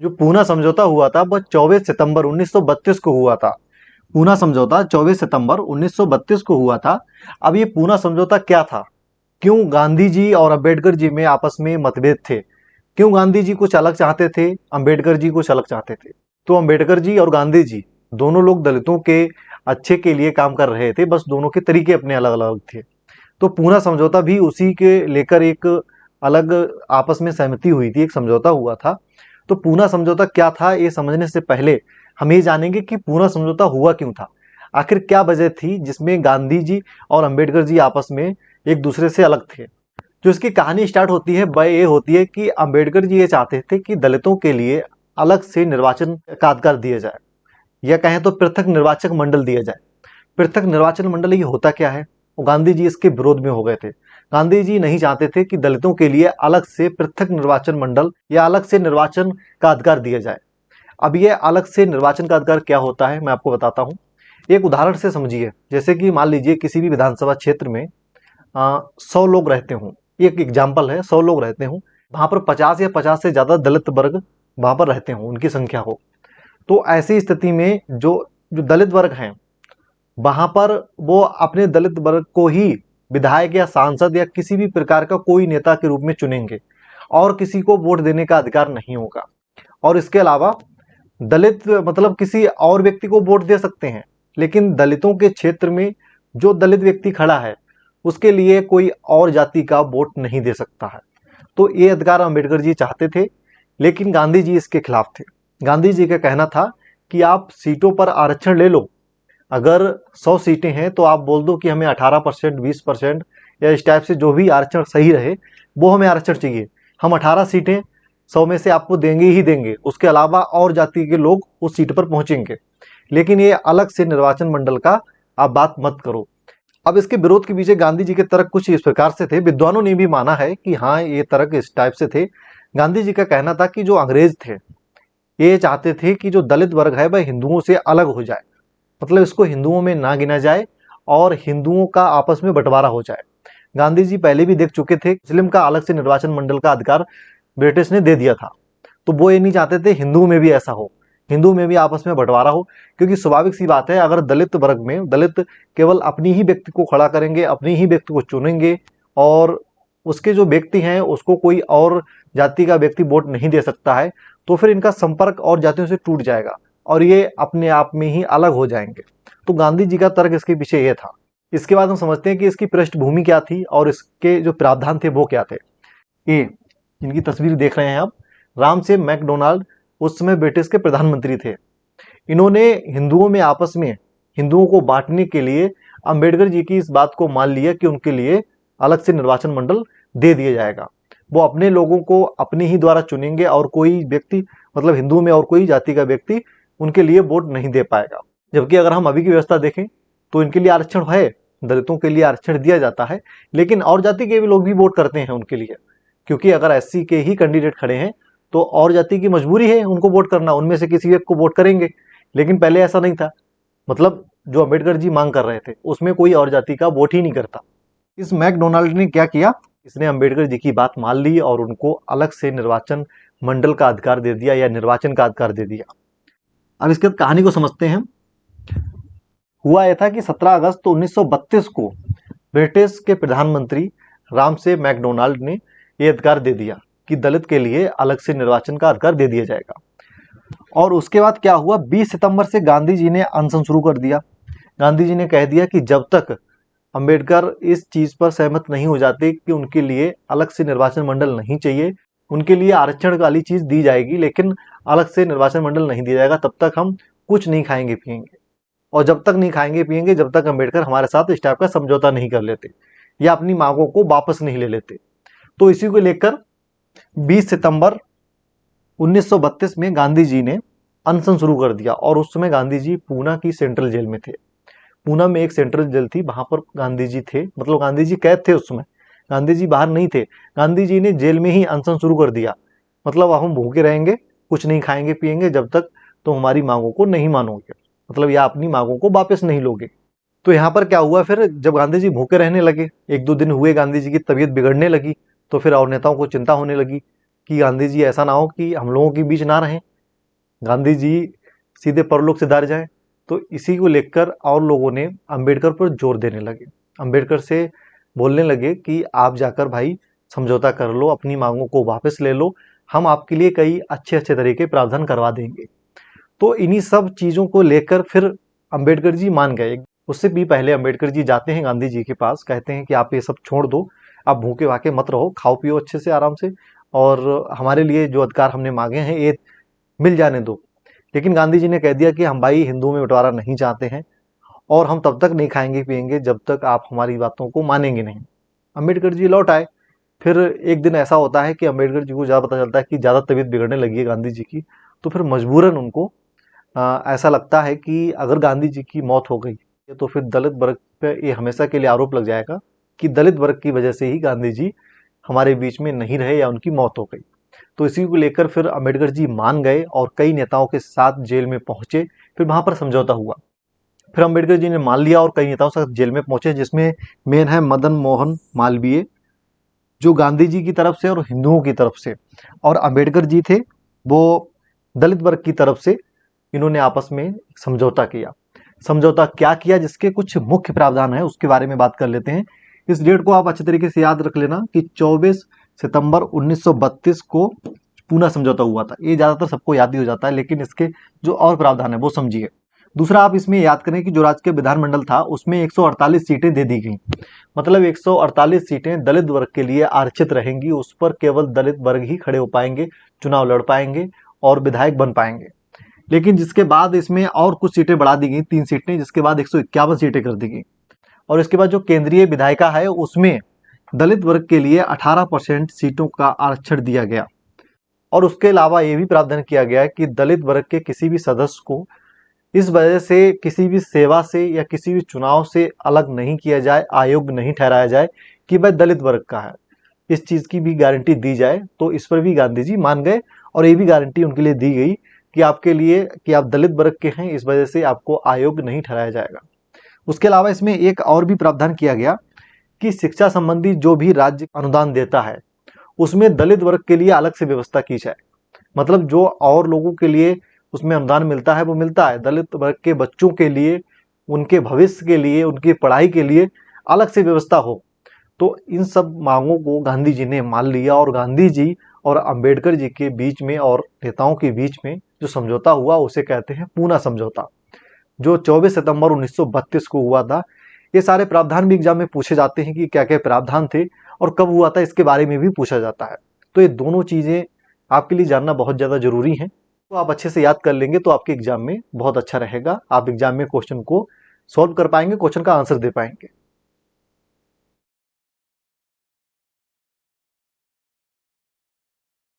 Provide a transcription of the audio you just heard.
जो पूना समझौता हुआ था वह 24 सितंबर 1932 को हुआ था। पूना समझौता 24 सितंबर 1932 को हुआ था। अब ये पूना समझौता क्या था? क्यों गांधी जी और अंबेडकर जी में आपस में मतभेद थे? क्यों गांधी जी कुछ अलग चाहते थे, अंबेडकर जी कुछ अलग चाहते थे? तो अंबेडकर जी और गांधी जी दोनों लोग दलितों के अच्छे के लिए काम कर रहे थे, बस दोनों के तरीके अपने अलग अलग थे। तो पूना समझौता भी उसी के लेकर एक अलग आपस में सहमति हुई थी, एक समझौता हुआ था। तो पूना समझौता क्या था, ये समझने से पहले हम ये जानेंगे कि पूना समझौता हुआ क्यों था। आखिर क्या वजह थी जिसमें गांधी जी और अंबेडकर जी आपस में एक दूसरे से अलग थे। जो इसकी कहानी स्टार्ट होती है वह ये होती है कि अंबेडकर जी ये चाहते थे कि दलितों के लिए अलग से निर्वाचन का अधिकार दिया जाए, या कहें तो पृथक निर्वाचक मंडल दिया जाए। पृथक निर्वाचन मंडल ये होता क्या है? वो गांधी जी इसके विरोध में हो गए थे। गांधी जी नहीं चाहते थे कि दलितों के लिए अलग से पृथक निर्वाचन मंडल या अलग से निर्वाचन का अधिकार दिया जाए। अब ये अलग से निर्वाचन का अधिकार क्या होता है मैं आपको बताता हूँ। एक उदाहरण से समझिए, जैसे कि मान लीजिए किसी भी विधानसभा क्षेत्र में 100 लोग रहते हों। एक एग्जाम्पल है, 100 लोग रहते हों, वहां पर 50 या 50 से ज्यादा दलित वर्ग वहां पर रहते हों, उनकी संख्या हो। तो ऐसी स्थिति में जो जो दलित वर्ग हैं वहां पर वो अपने दलित वर्ग को ही विधायक या सांसद या किसी भी प्रकार का कोई नेता के रूप में चुनेंगे, और किसी को वोट देने का अधिकार नहीं होगा। और इसके अलावा दलित मतलब किसी और व्यक्ति को वोट दे सकते हैं, लेकिन दलितों के क्षेत्र में जो दलित व्यक्ति खड़ा है उसके लिए कोई और जाति का वोट नहीं दे सकता है। तो ये अधिकार अंबेडकर जी चाहते थे, लेकिन गांधी जी इसके खिलाफ थे। गांधी जी का कहना था कि आप सीटों पर आरक्षण ले लो, अगर 100 सीटें हैं तो आप बोल दो कि हमें 18%, 20% या इस टाइप से जो भी आरक्षण सही रहे वो हमें आरक्षण चाहिए। हम 18 सीटें 100 में से आपको देंगे ही देंगे, उसके अलावा और जाति के लोग उस सीट पर पहुंचेंगे, लेकिन ये अलग से निर्वाचन मंडल का आप बात मत करो। अब इसके विरोध के पीछे गांधी जी के तर्क कुछ इस प्रकार से थे, विद्वानों ने भी माना है कि हाँ ये तर्क इस टाइप से थे। गांधी जी का कहना था कि जो अंग्रेज थे ये चाहते थे कि जो दलित वर्ग है वह हिंदुओं से अलग हो जाए, मतलब इसको हिंदुओं में ना गिना जाए और हिंदुओं का आपस में बंटवारा हो जाए। गांधी जी पहले भी देख चुके थे, मुस्लिम का अलग से निर्वाचन मंडल का अधिकार ब्रिटिश ने दे दिया था, तो वो ये नहीं चाहते थे हिंदुओं में भी ऐसा हो, हिंदू में भी आपस में बंटवारा हो। क्योंकि स्वाभाविक सी बात है, अगर दलित वर्ग में दलित केवल अपनी ही व्यक्ति को खड़ा करेंगे, अपनी ही व्यक्ति को चुनेंगे, और उसके जो व्यक्ति हैं उसको कोई और जाति का व्यक्ति वोट नहीं दे सकता है, तो फिर इनका संपर्क और जातियों से टूट जाएगा और ये अपने आप में ही अलग हो जाएंगे। तो गांधी जी का तर्क इसके पीछे ये था। इसके बाद हम समझते हैं कि इसकी पृष्ठभूमि क्या थी और इसके जो प्रावधान थे वो क्या थे। ये जिनकी तस्वीर देख रहे हैं आप, राम से मैकडोनाल्ड उस समय ब्रिटिश के प्रधानमंत्री थे। इन्होंने हिंदुओं में आपस में हिंदुओं को बांटने के लिए अंबेडकर जी की इस बात को मान लिया कि उनके लिए अलग से निर्वाचन मंडल दे दिया जाएगा। वो अपने लोगों को अपने ही द्वारा चुनेंगे और कोई व्यक्ति मतलब हिंदुओं में और कोई जाति का व्यक्ति उनके लिए वोट नहीं दे पाएगा। जबकि अगर हम अभी की व्यवस्था देखें तो इनके लिए आरक्षण है, दलितों के लिए आरक्षण दिया जाता है, लेकिन और जाति के भी लोग भी वोट करते हैं उनके लिए, क्योंकि अगर एससी के ही कैंडिडेट खड़े हैं तो और जाति की मजबूरी है उनको वोट करना, उनमें से किसी एक को वोट करेंगे। लेकिन पहले ऐसा नहीं था, मतलब जो अंबेडकर जी मांग कर रहे थे उसमें कोई और जाति का वोट ही नहीं करता। इस मैकडोनाल्ड ने क्या किया, इसने अंबेडकर जी की बात मान ली और उनको अलग से निर्वाचन मंडल का अधिकार दे दिया या निर्वाचन का अधिकार दे दिया। अब इसके बाद कहानी को समझते हैं। हुआ यह था कि 17 अगस्त 1932 को ब्रिटिश के प्रधानमंत्री रामसे मैकडोनाल्ड ने यह अधिकार दे दिया कि दलित के लिए अलग से निर्वाचन का अधिकार दे दिया जाएगा। और उसके बाद क्या हुआ, 20 सितंबर से गांधी जी ने अनशन शुरू कर दिया। गांधी जी ने कह दिया कि जब तक अंबेडकर इस चीज पर सहमत नहीं हो जाते कि उनके लिए अलग से निर्वाचन मंडल नहीं चाहिए, उनके लिए आरक्षण वाली चीज दी जाएगी लेकिन अलग से निर्वाचन मंडल नहीं दिया जाएगा, तब तक हम कुछ नहीं खाएंगे पिएंगे। और जब तक नहीं खाएंगे पिएंगे जब तक अंबेडकर हमारे साथ इस टाइप का समझौता नहीं कर लेते या अपनी मांगों को वापस नहीं ले लेते। तो इसी को लेकर 20 सितंबर 1932 में गांधी जी ने अनशन शुरू कर दिया। और उस समय गांधी जी पूना की सेंट्रल जेल में थे। पूना में एक सेंट्रल जेल थी, वहां पर गांधी जी थे, मतलब गांधी जी कैद थे उस समय, गांधी जी बाहर नहीं थे। गांधी जी ने जेल में ही अनशन शुरू कर दिया, मतलब हम भूखे रहेंगे, कुछ नहीं खाएंगे पिएंगे जब तक तुम हमारी मांगों को नहीं मानोगे, मतलब या अपनी मांगों को वापस नहीं लोगे। तो यहाँ पर क्या हुआ, फिर जब गांधी जी भूखे रहने लगे, 1-2 दिन हुए गांधी जी की तबीयत बिगड़ने लगी, तो फिर और नेताओं को चिंता होने लगी कि गांधी जी ऐसा ना हो कि हम लोगों के बीच ना रहें, गांधी जी सीधे परलोक सिधार जाएं। तो इसी को लेकर और लोगों ने अंबेडकर पर जोर देने लगे, अंबेडकर से बोलने लगे कि आप जाकर भाई समझौता कर लो, अपनी मांगों को वापस ले लो, हम आपके लिए कई अच्छे अच्छे तरीके प्रावधान करवा देंगे। तो इन्हीं सब चीज़ों को लेकर फिर अंबेडकर जी मान गए। उससे भी पहले अंबेडकर जी जाते हैं गांधी जी के पास, कहते हैं कि आप ये सब छोड़ दो, आप भूखे भाके मत रहो, खाओ पियो अच्छे से आराम से, और हमारे लिए जो अधिकार हमने मांगे हैं ये मिल जाने दो। लेकिन गांधी जी ने कह दिया कि हम भाई हिंदुओं में बंटवारा नहीं चाहते हैं, और हम तब तक नहीं खाएंगे पिएंगे जब तक आप हमारी बातों को मानेंगे नहीं। अंबेडकर जी लौट आए। फिर एक दिन ऐसा होता है कि अंबेडकर जी को ज़्यादा पता चलता है कि ज़्यादा तबीयत बिगड़ने लगी है गांधी जी की। तो फिर मजबूरन उनको ऐसा लगता है कि अगर गांधी जी की मौत हो गई तो फिर दलित वर्ग पे ये हमेशा के लिए आरोप लग जाएगा कि दलित वर्ग की वजह से ही गांधी जी हमारे बीच में नहीं रहे या उनकी मौत हो गई। तो इसी को लेकर फिर अंबेडकर जी मान गए और कई नेताओं के साथ जेल में पहुंचे। फिर वहां पर समझौता हुआ। फिर अंबेडकर जी ने मान लिया और कई नेताओं के साथ जेल में पहुंचे, जिसमें मेन है मदन मोहन मालवीय, जो गांधी जी की तरफ से और हिंदुओं की तरफ से, और अंबेडकर जी थे वो दलित वर्ग की तरफ से। इन्होंने आपस में समझौता किया। समझौता क्या किया, जिसके कुछ मुख्य प्रावधान है उसके बारे में बात कर लेते हैं। इस डेट को आप अच्छे तरीके से याद रख लेना कि 24 सितंबर 1932 को पूना समझौता हुआ था। ये ज़्यादातर सबको याद ही हो जाता है, लेकिन इसके जो और प्रावधान है वो समझिए। दूसरा, आप इसमें याद करें कि जो राज्य के विधानमंडल था उसमें 148 सीटें दे दी गई। मतलब 148 सीटें दलित वर्ग के लिए आरक्षित रहेंगी, उस पर केवल दलित वर्ग ही खड़े हो पाएंगे, चुनाव लड़ पाएंगे और विधायक बन पाएंगे। लेकिन जिसके बाद इसमें और कुछ सीटें बढ़ा दी गई, 3 सीटें, जिसके बाद 151 सीटें कर दी गई। और इसके बाद जो केंद्रीय विधायिका है उसमें दलित वर्ग के लिए 18% सीटों का आरक्षण दिया गया। और उसके अलावा ये भी प्रावधान किया गया है कि दलित वर्ग के किसी भी सदस्य को इस वजह से किसी भी सेवा से या किसी भी चुनाव से अलग नहीं किया जाए, अयोग्य नहीं ठहराया जाए कि वह दलित वर्ग का है। इस चीज़ की भी गारंटी दी जाए। तो इस पर भी गांधी जी मान गए और ये भी गारंटी उनके लिए दी गई कि आपके लिए कि आप दलित वर्ग के हैं, इस वजह से आपको अयोग्य नहीं ठहराया जाएगा। उसके अलावा इसमें एक और भी प्रावधान किया गया कि शिक्षा संबंधी जो भी राज्य अनुदान देता है उसमें दलित वर्ग के लिए अलग से व्यवस्था की जाए। मतलब जो और लोगों के लिए उसमें अनुदान मिलता है वो मिलता है, दलित वर्ग के बच्चों के लिए, उनके भविष्य के लिए, उनकी पढ़ाई के लिए अलग से व्यवस्था हो। तो इन सब मांगों को गांधी जी ने मान लिया और गांधी जी और अंबेडकर जी के बीच में और नेताओं के बीच में जो समझौता हुआ उसे कहते हैं पूना समझौता, जो 24 सितंबर 1932 को हुआ था। ये सारे प्रावधान भी एग्जाम में पूछे जाते हैं कि क्या क्या प्रावधान थे और कब हुआ था, इसके बारे में भी पूछा जाता है। तो ये दोनों चीज़ें आपके लिए जानना बहुत ज़्यादा जरूरी हैं। तो आप अच्छे से याद कर लेंगे तो आपके एग्जाम में बहुत अच्छा रहेगा। आप एग्जाम में क्वेश्चन को सॉल्व कर पाएंगे, क्वेश्चन का आंसर दे पाएंगे।